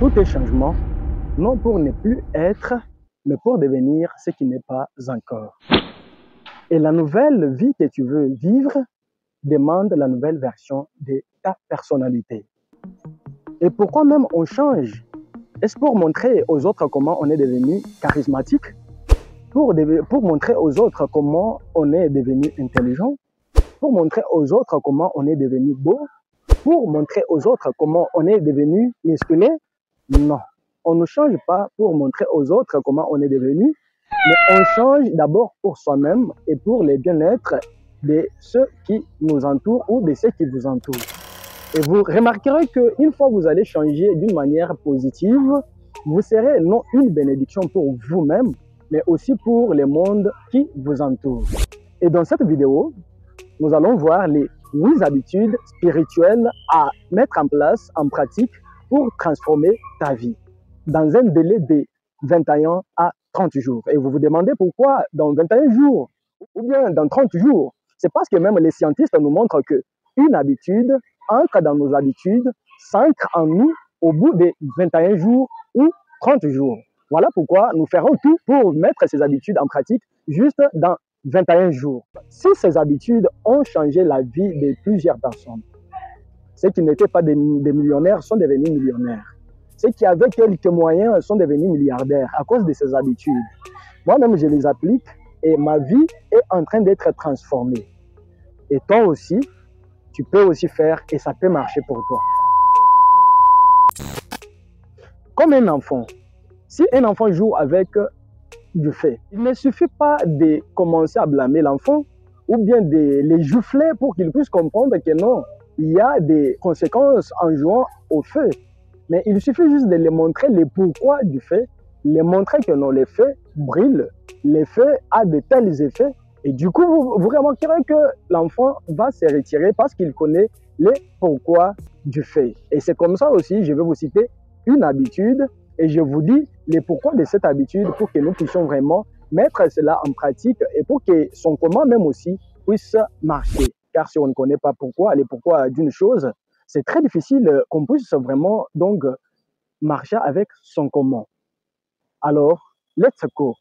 Tout est changement, non pour ne plus être, mais pour devenir ce qui n'est pas encore. Et la nouvelle vie que tu veux vivre demande la nouvelle version de ta personnalité. Et pourquoi même on change? Est-ce pour montrer aux autres comment on est devenu charismatique? Pour montrer aux autres comment on est devenu intelligent? Pour montrer aux autres comment on est devenu beau? Pour montrer aux autres comment on est devenu musclé? Non, on ne change pas pour montrer aux autres comment on est devenu, mais on change d'abord pour soi-même et pour le bien-être de ceux qui nous entourent ou de ceux qui vous entourent. Et vous remarquerez qu'une fois que vous allez changer d'une manière positive, vous serez non une bénédiction pour vous-même, mais aussi pour le monde qui vous entoure. Et dans cette vidéo, nous allons voir les 8 habitudes spirituelles à mettre en place, en pratique, pour transformer ta vie dans un délai de 21 à 30 jours. Et vous vous demandez pourquoi dans 21 jours ou bien dans 30 jours. C'est parce que même les scientifiques nous montrent qu'une habitude entre dans nos habitudes, s'ancre en nous au bout de 21 jours ou 30 jours. Voilà pourquoi nous ferons tout pour mettre ces habitudes en pratique juste dans 21 jours. Si ces habitudes ont changé la vie de plusieurs personnes, ceux qui n'étaient pas des millionnaires sont devenus millionnaires. Ceux qui avaient quelques moyens sont devenus milliardaires à cause de ces habitudes. Moi-même, je les applique et ma vie est en train d'être transformée. Et toi aussi, tu peux aussi faire et ça peut marcher pour toi. Comme un enfant, si un enfant joue avec du fait, il ne suffit pas de commencer à blâmer l'enfant ou bien de les jouffler pour qu'il puisse comprendre que non, il y a des conséquences en jouant au feu. Mais il suffit juste de les montrer les pourquoi du fait, les montrer que non, les faits brillent, les faits ont de tels effets. Et du coup, vous remarquerez que l'enfant va se retirer parce qu'il connaît les pourquoi du fait. Et c'est comme ça aussi, je vais vous citer une habitude et je vous dis les pourquoi de cette habitude pour que nous puissions vraiment mettre cela en pratique et pour que son comment même aussi puisse marcher. Car si on ne connaît pas pourquoi, les pourquoi d'une chose, c'est très difficile qu'on puisse vraiment donc marcher avec son comment. Alors, let's go.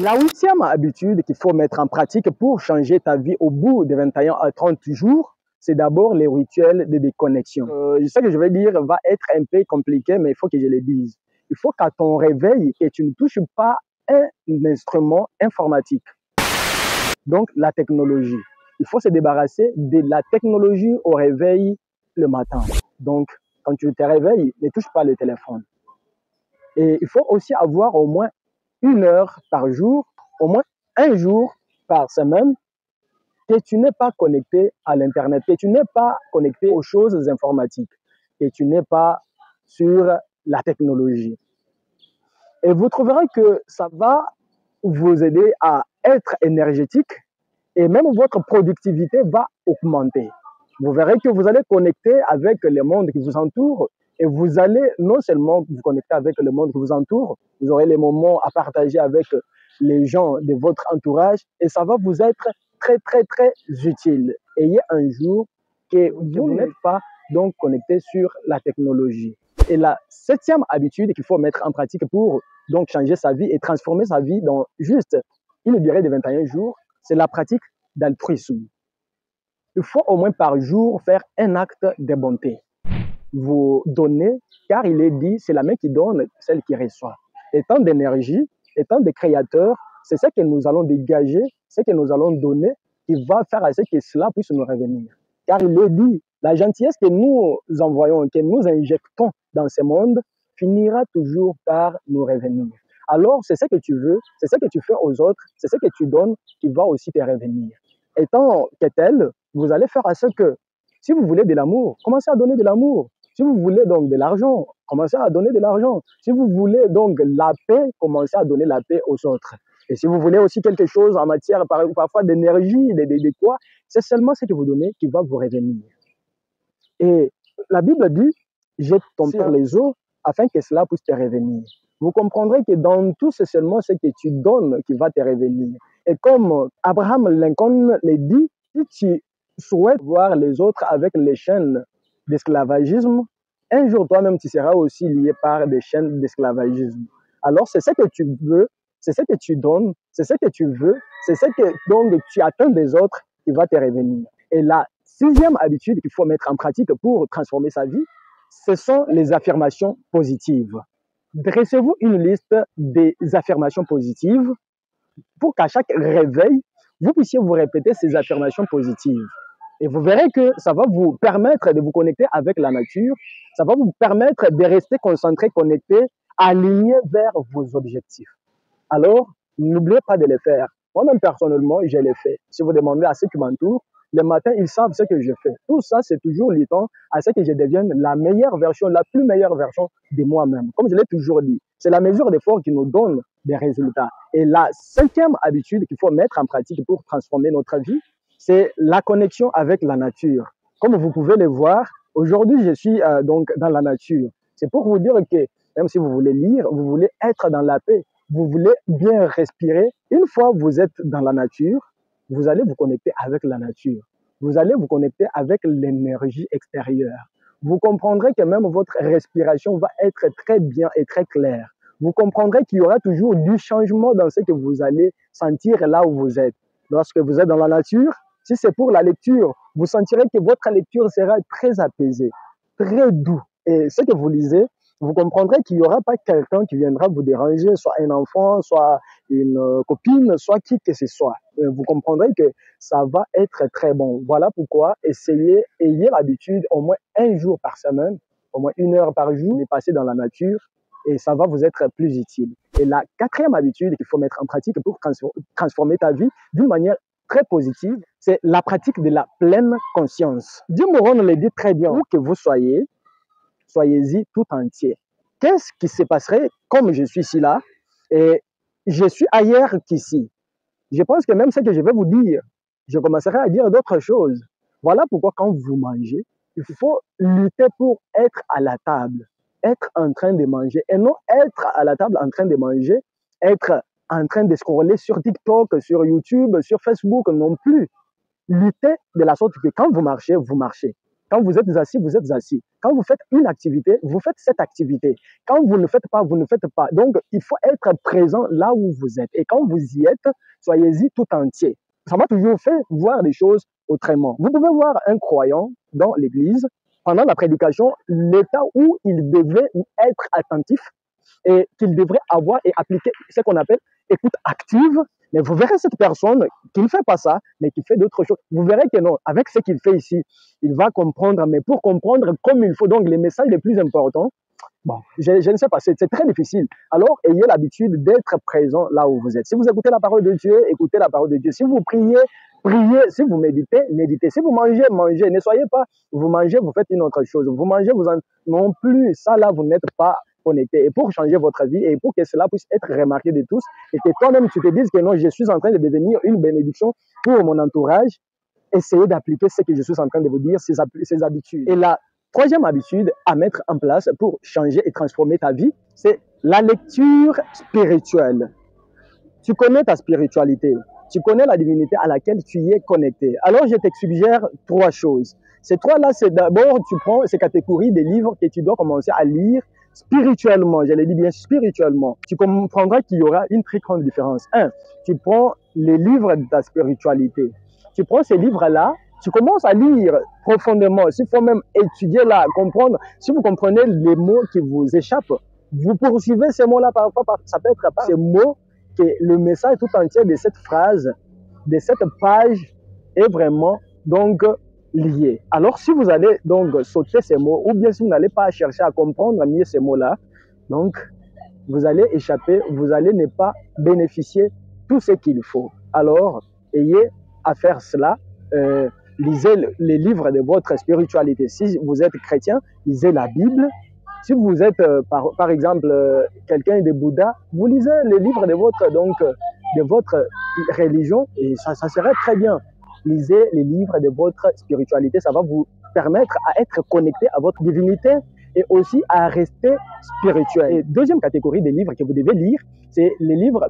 La 8e habitude qu'il faut mettre en pratique pour changer ta vie au bout de 21 à 30 jours, c'est d'abord les rituels de déconnexion. Je sais que je vais dire va être un peu compliqué, mais il faut que je le dise. Il faut qu'à ton réveil, que tu ne touches pas un instrument informatique. Donc, la technologie. Il faut se débarrasser de la technologie au réveil le matin. Donc, quand tu te réveilles, ne touche pas le téléphone. Et il faut aussi avoir au moins 1 heure par jour, au moins 1 jour par semaine, que tu n'es pas connecté à l'Internet, que tu n'es pas connecté aux choses informatiques, que tu n'es pas sur la technologie. Et vous trouverez que ça va vous aider à être énergétique et même votre productivité va augmenter. Vous verrez que vous allez connecter avec le monde qui vous entoure et vous allez non seulement vous connecter avec le monde qui vous entoure, vous aurez les moments à partager avec les gens de votre entourage et ça va vous être très, très, très utile. Ayez un jour que vous n'êtes pas donc connecté sur la technologie. Et la 7e habitude qu'il faut mettre en pratique pour donc changer sa vie et transformer sa vie dans juste une durée de 21 jours, c'est la pratique d'altruisme. Il faut au moins par jour faire un acte de bonté. Vous donnez, car il est dit, c'est la main qui donne, celle qui reçoit. Étant d'énergie, étant des créateurs, c'est ce que nous allons dégager, ce que nous allons donner, qui va faire à ce que cela puisse nous revenir. Car il est dit, la gentillesse que nous envoyons, que nous injectons dans ce monde, finira toujours par nous revenir. Alors, c'est ce que tu veux, c'est ce que tu fais aux autres, c'est ce que tu donnes qui va aussi te revenir. Étant que tel, vous allez faire à ce que, si vous voulez de l'amour, commencez à donner de l'amour. Si vous voulez donc de l'argent, commencez à donner de l'argent. Si vous voulez donc la paix, commencez à donner la paix aux autres. Et si vous voulez aussi quelque chose en matière parfois d'énergie, de quoi, c'est seulement ce que vous donnez qui va vous revenir. Et la Bible dit, jette ton sur les eaux afin que cela puisse te revenir. Vous comprendrez que dans tout, c'est seulement ce que tu donnes qui va te revenir. Et comme Abraham Lincoln le dit, si tu souhaites voir les autres avec les chaînes d'esclavagisme, un jour toi-même tu seras aussi lié par des chaînes d'esclavagisme. Alors c'est ce que tu veux, c'est ce que tu donnes, c'est ce que tu veux, c'est ce que donc tu attends des autres qui va te revenir. Et la sixième habitude qu'il faut mettre en pratique pour transformer sa vie, ce sont les affirmations positives. Dressez-vous une liste des affirmations positives pour qu'à chaque réveil, vous puissiez vous répéter ces affirmations positives. Et vous verrez que ça va vous permettre de vous connecter avec la nature, ça va vous permettre de rester concentré, connecté, aligné vers vos objectifs. Alors, n'oubliez pas de les faire. Moi-même, personnellement, je les fais. Si vous demandez à ceux qui m'entourent, le matin, ils savent ce que je fais. Tout ça, c'est toujours lieutenant à ce que je devienne la meilleure version, la plus meilleure version de moi-même. Comme je l'ai toujours dit, c'est la mesure d'effort qui nous donne des résultats. Et la cinquième habitude qu'il faut mettre en pratique pour transformer notre vie, c'est la connexion avec la nature. Comme vous pouvez le voir, aujourd'hui, je suis donc dans la nature. C'est pour vous dire que même si vous voulez lire, vous voulez être dans la paix, vous voulez bien respirer. Une fois que vous êtes dans la nature, vous allez vous connecter avec la nature. Vous allez vous connecter avec l'énergie extérieure. Vous comprendrez que même votre respiration va être très bien et très claire. Vous comprendrez qu'il y aura toujours du changement dans ce que vous allez sentir là où vous êtes. Lorsque vous êtes dans la nature, si c'est pour la lecture, vous sentirez que votre lecture sera très apaisée, très doux. Et ce que vous lisez, vous comprendrez qu'il n'y aura pas quelqu'un qui viendra vous déranger, soit un enfant, soit une copine, soit qui que ce soit. Vous comprendrez que ça va être très bon. Voilà pourquoi ayez l'habitude au moins un jour par semaine, au moins 1 heure par jour, de passer dans la nature et ça va vous être plus utile. Et la quatrième habitude qu'il faut mettre en pratique pour transformer ta vie d'une manière très positive, c'est la pratique de la pleine conscience. Dieu Moron le dit très bien, où que vous soyez, soyez-y tout entier. Qu'est-ce qui se passerait comme je suis ici là et je suis ailleurs qu'ici? Je pense que même ce que je vais vous dire, je commencerai à dire d'autres choses. Voilà pourquoi quand vous mangez, il faut lutter pour être à la table, être en train de manger et non être à la table en train de manger, être en train de scroller sur TikTok, sur YouTube, sur Facebook non plus. Lutter de la sorte que quand vous marchez, vous marchez. Quand vous êtes assis, vous êtes assis. Quand vous faites une activité, vous faites cette activité. Quand vous ne faites pas, vous ne faites pas. Donc, il faut être présent là où vous êtes. Et quand vous y êtes, soyez-y tout entier. Ça m'a toujours fait voir les choses autrement. Vous pouvez voir un croyant dans l'église, pendant la prédication, l'état où il devait être attentif et qu'il devrait avoir et appliquer ce qu'on appelle écoute active. Mais vous verrez cette personne qui ne fait pas ça, mais qui fait d'autres choses. Vous verrez que non, avec ce qu'il fait ici, il va comprendre, mais pour comprendre comme il faut, donc les messages les plus importants, bon, je ne sais pas, c'est très difficile. Alors, ayez l'habitude d'être présent là où vous êtes. Si vous écoutez la parole de Dieu, écoutez la parole de Dieu. Si vous priez, priez. Si vous méditez, méditez. Si vous mangez, mangez. Ne soyez pas, vous mangez, vous faites une autre chose. Vous mangez, vous en... Non plus, ça là, vous n'êtes pas connecté. Et pour changer votre vie et pour que cela puisse être remarqué de tous et que toi-même tu te dises que non, je suis en train de devenir une bénédiction pour mon entourage, essayez d'appliquer ce que je suis en train de vous dire, ces habitudes. Et la troisième habitude à mettre en place pour changer et transformer ta vie, c'est la lecture spirituelle. Tu connais ta spiritualité, tu connais la divinité à laquelle tu y es connecté. Alors je te suggère 3 choses. Ces 3-là, c'est d'abord, tu prends ces catégories des livres que tu dois commencer à lire spirituellement, je le dis bien spirituellement. Tu comprendras qu'il y aura une très grande différence. Tu prends les livres de ta spiritualité. Tu prends ces livres-là, tu commences à lire profondément. S'il faut même étudier là, comprendre. Si vous comprenez les mots qui vous échappent, vous poursuivez ces mots-là parfois. Ça peut être par ces mots que le message tout entier de cette phrase, de cette page est vraiment donc lié. Alors, si vous allez donc sauter ces mots, ou bien si vous n'allez pas chercher à comprendre mieux ces mots-là, donc vous allez échapper, vous allez ne pas bénéficier tout ce qu'il faut. Alors, ayez à faire cela. Lisez les livres de votre spiritualité. Si vous êtes chrétien, lisez la Bible. Si vous êtes, par exemple, quelqu'un de Bouddha, vous lisez les livres de votre religion et ça serait très bien. Lisez les livres de votre spiritualité, ça va vous permettre à être connecté à votre divinité et aussi à rester spirituel. Et deuxième catégorie des livres que vous devez lire, c'est les livres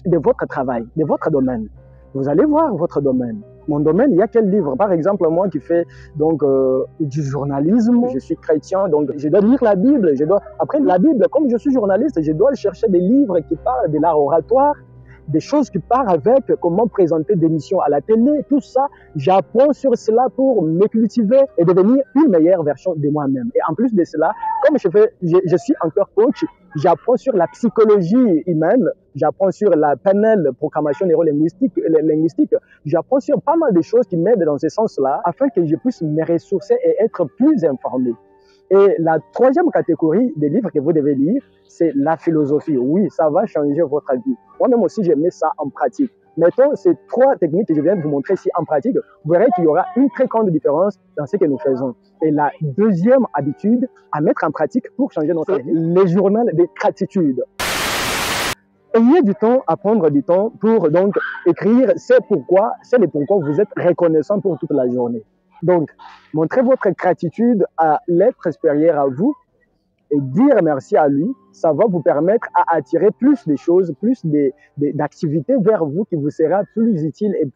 de votre travail, de votre domaine. Vous allez voir votre domaine. mon domaine, il y a quel livre? Par exemple, moi qui fais donc du journalisme, je suis chrétien, donc je dois lire la Bible. Après la Bible, comme je suis journaliste, je dois chercher des livres qui parlent de l'art oratoire, des choses qui parlent avec comment présenter des missions à la télé, tout ça. J'apprends sur cela pour me cultiver et devenir une meilleure version de moi-même. Et en plus de cela, comme je suis encore coach, j'apprends sur la psychologie humaine, j'apprends sur la PNL, programmation neurolinguistique, j'apprends sur pas mal de choses qui m'aident dans ce sens-là, afin que je puisse me ressourcer et être plus informé. Et la troisième catégorie des livres que vous devez lire, c'est la philosophie. Oui, ça va changer votre vie. Moi-même aussi, je mets ça en pratique. Mettons ces trois techniques que je viens de vous montrer ici en pratique, vous verrez qu'il y aura une très grande différence dans ce que nous faisons. Et la deuxième habitude à mettre en pratique pour changer notre vie, les journaux de gratitude. Ayez du temps à prendre du temps pour donc écrire c'est le pourquoi vous êtes reconnaissant pour toute la journée. Donc, montrez votre gratitude à l'être supérieur à vous et dire merci à lui. Ça va vous permettre à attirer plus de choses, plus d'activités vers vous qui vous sera plus utile et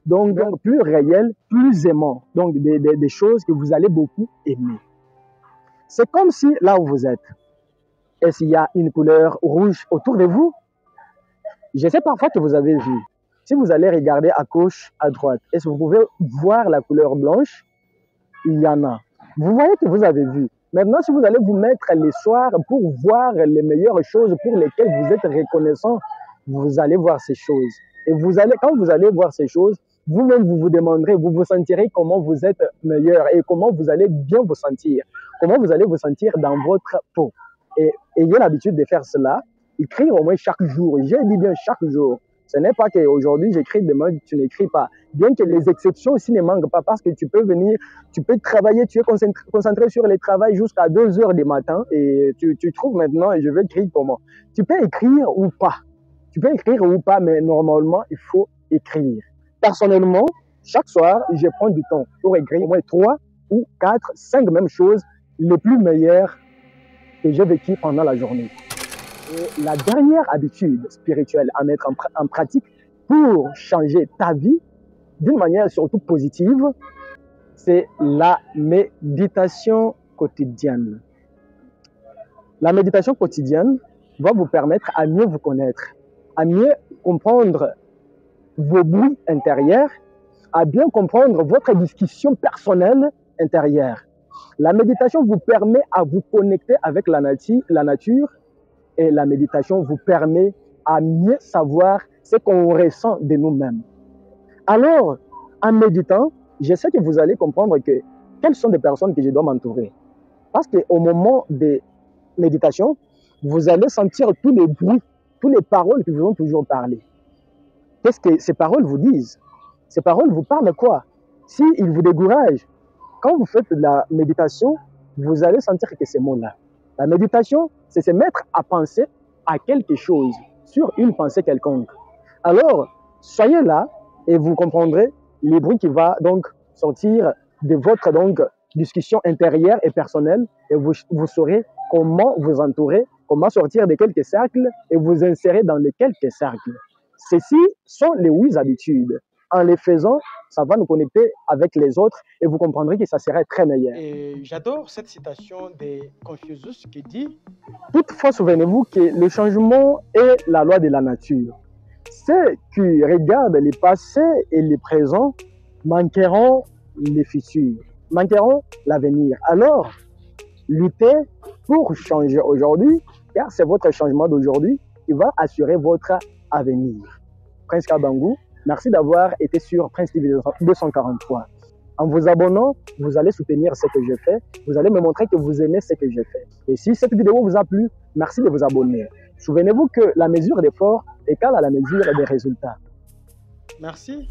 donc plus réel, plus aimant. Donc, des choses que vous allez beaucoup aimer. C'est comme si là où vous êtes, est-ce qu'il y a une couleur rouge autour de vous? Je sais parfois que vous avez vu. Si vous allez regarder à gauche, à droite, est-ce que vous pouvez voir la couleur blanche? Il y en a. Vous voyez que vous avez vu. Maintenant, si vous allez vous mettre les soirs pour voir les meilleures choses pour lesquelles vous êtes reconnaissant, vous allez voir ces choses. Et quand vous allez voir ces choses, vous-même, vous vous demanderez, vous vous sentirez comment vous êtes meilleur et comment vous allez bien vous sentir. Comment vous allez vous sentir dans votre peau. Et ayez l'habitude de faire cela. Écrire au moins chaque jour. J'ai dit bien chaque jour. Ce n'est pas qu'aujourd'hui j'écris, demain tu n'écris pas. Bien que les exceptions aussi ne manquent pas parce que tu peux venir, tu peux travailler, tu es concentré sur le travail jusqu'à 2 heures du matin et tu trouves maintenant, et je vais écrire comment. Tu peux écrire ou pas. Tu peux écrire ou pas, mais normalement, il faut écrire. Personnellement, chaque soir, je prends du temps pour écrire au moins 3 ou 4, 5 mêmes choses les plus meilleures que j'ai vécues pendant la journée. Et la dernière habitude spirituelle à mettre en pratique pour changer ta vie d'une manière surtout positive, c'est la méditation quotidienne. La méditation quotidienne va vous permettre à mieux vous connaître, à mieux comprendre vos bruits intérieurs, à bien comprendre votre discussion personnelle intérieure. La méditation vous permet à vous connecter avec la nature. Et la méditation vous permet à mieux savoir ce qu'on ressent de nous-mêmes. Alors, en méditant, je sais que vous allez comprendre quelles sont les personnes que je dois m'entourer. Parce qu'au moment de méditation, vous allez sentir tous les bruits, toutes les paroles qui vous ont toujours parlé. Qu'est-ce que ces paroles vous disent? Ces paroles vous parlent quoi? S'ils vous découragent, quand vous faites de la méditation, vous allez sentir que ces mots-là. La méditation, c'est se mettre à penser à quelque chose, sur une pensée quelconque. Alors, soyez là et vous comprendrez les bruits qui vont donc sortir de votre discussion intérieure et personnelle et vous saurez comment vous entourer, comment sortir de quelques cercles et vous insérer dans les quelques cercles. Ceci sont les 8 habitudes. En les faisant, ça va nous connecter avec les autres et vous comprendrez que ça serait très meilleur. Et j'adore cette citation de Confucius qui dit « Toutefois, souvenez-vous que le changement est la loi de la nature. Ceux qui regardent le passé et le présent manqueront le futur, manqueront l'avenir. Alors, luttez pour changer aujourd'hui, car c'est votre changement d'aujourd'hui qui va assurer votre avenir. » Prince Kabangou, merci d'avoir été sur Prince TV 243. En vous abonnant, vous allez soutenir ce que je fais. Vous allez me montrer que vous aimez ce que je fais. Et si cette vidéo vous a plu, merci de vous abonner. Souvenez-vous que la mesure d'effort égale à la mesure des résultats. Merci.